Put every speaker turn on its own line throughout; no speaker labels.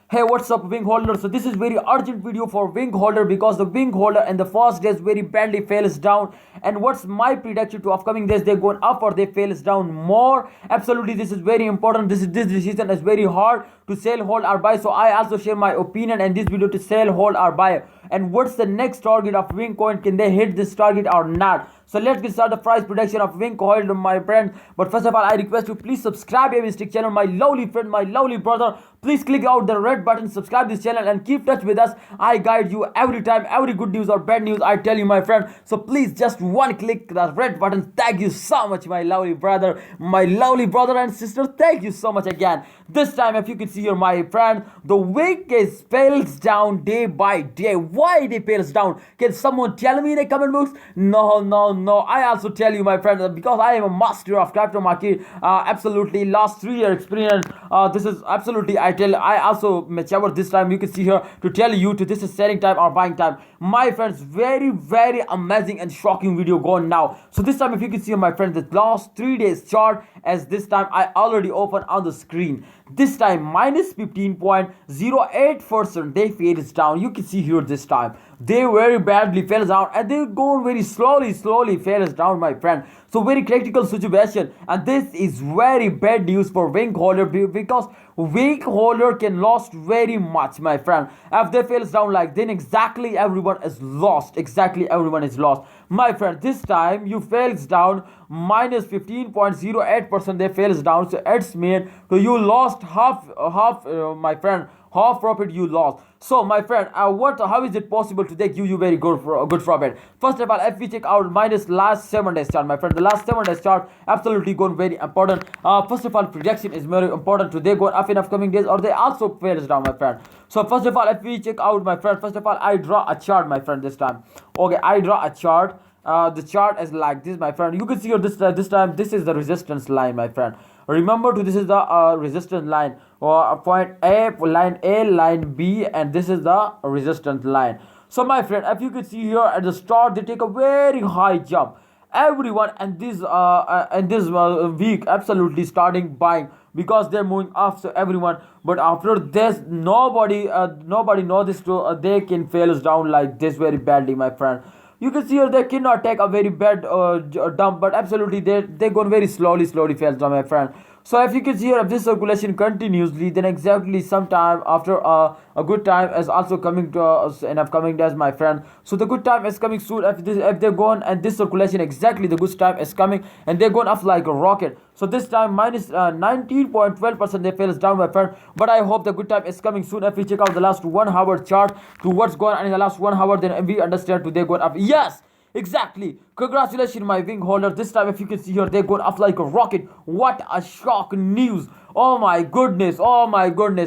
Hey, what's up, wing holder? So this is very urgent video for wing holder because the wing holder in the first days very badly fails down. And what's my prediction to upcoming days? They're going up or they fails down more. Absolutely, this is very important. This decision is very hard to sell, hold, or buy. So I also share my opinion in this video to sell, hold, or buy. And what's the next target of wing coin? Can they hit this target or not? So let's get started the price prediction of wing coin, my friend. But first of all, I request you please subscribe my stick channel, my lovely friend, my lovely brother. Please click out the red button, subscribe this channel, and keep touch with us. I guide you every time, every good news or bad news I tell you, my friend. So please just one click the red button. Thank you so much, my lovely brother and sister. Thank you so much again. This time, if you can see here, my friend, the wick is fails down day by day. Why they fails down? Can someone tell me in the comment box? No. I also tell you, my friend, because I am a master of crypto market. Absolutely, last 3 year experience. This is absolutely. I also mature this time. You can see here to tell you to this is selling time or buying time. My friends, very amazing and shocking video going now. So this time, if you can see, my friend, the last 3 days chart as this time I already opened on the screen. This time minus 15.08% they fails down. You can see here this time they very badly fails down and they go very slowly fails down, my friend. So very critical situation, and this is very bad news for wing holder because wing holder can lost very much, my friend. If they fails down like then exactly everyone is lost, my friend. This time you fails down minus 15.08% they fails down, so it's mean so you lost half my friend, half profit you lost. So my friend, how is it possible to take you very good profit? First of all, if we check out minus last 7 days chart, my friend, the last 7 days chart absolutely going very important. First of all, projection is very important. Do they go up in upcoming days or they also fails down, my friend? So first of all, if we check out, my friend, first of all, I draw a chart, my friend, this time. Okay, I draw a chart. The chart is like this, my friend. You can see here this time this is the resistance line, my friend. Remember to this is the resistance line, or point A, line B, and this is the resistance line. So my friend, if you can see here at the start they take a very high jump. Everyone and this week absolutely starting buying because they're moving up, so everyone. But after this nobody know this to they can fail us down like this very badly, my friend. You can see here they cannot take a very bad dump, but absolutely they going very slowly fails down, my friend. So if you can see here, if this circulation continuously, then exactly sometime after a good time is also coming to us in upcoming days, my friend. So the good time is coming soon. If they're going and this circulation exactly the good time is coming and they're going up like a rocket. So this time minus 19.12% they fails down, my friend. But I hope the good time is coming soon. If we check out the last 1 hour chart to what's going on in the last 1 hour, then we understand today going up. Yes. Exactly. Congratulations, my wing holder. This time, if you can see here, they're going up like a rocket. What a shock news. Oh my goodness.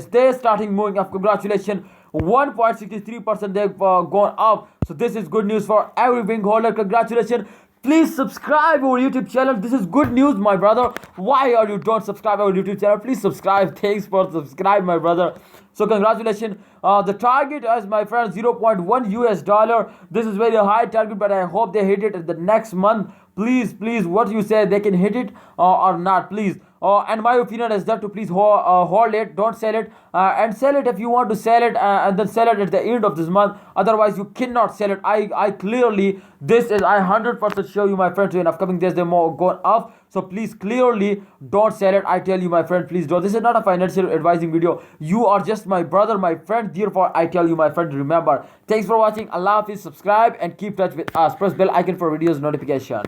They're starting moving up. Congratulations. 1.63% they've gone up. So this is good news for every wing holder. Congratulations. Please subscribe our YouTube channel. This is good news, my brother. Why are you don't subscribe our YouTube channel? Please subscribe. Thanks for subscribe, my brother. So congratulations. The target is, my friend, 0.1 US dollar. This is very high target, but I hope they hit it in the next month. Please, what you say, they can hit it or not, please. And my opinion is that to please hold it, don't sell it, and sell it if you want to sell it, and then sell it at the end of this month. Otherwise, you cannot sell it. I clearly, this is I 100% show you, my friend. In upcoming days, they're more going up. So please clearly don't sell it. I tell you, my friend, please don't. This is not a financial advising video. You are just my brother, my friend. Therefore, I tell you, my friend, remember. Thanks for watching. Allah Hafiz. Subscribe and keep touch with us. Press bell icon for videos notification.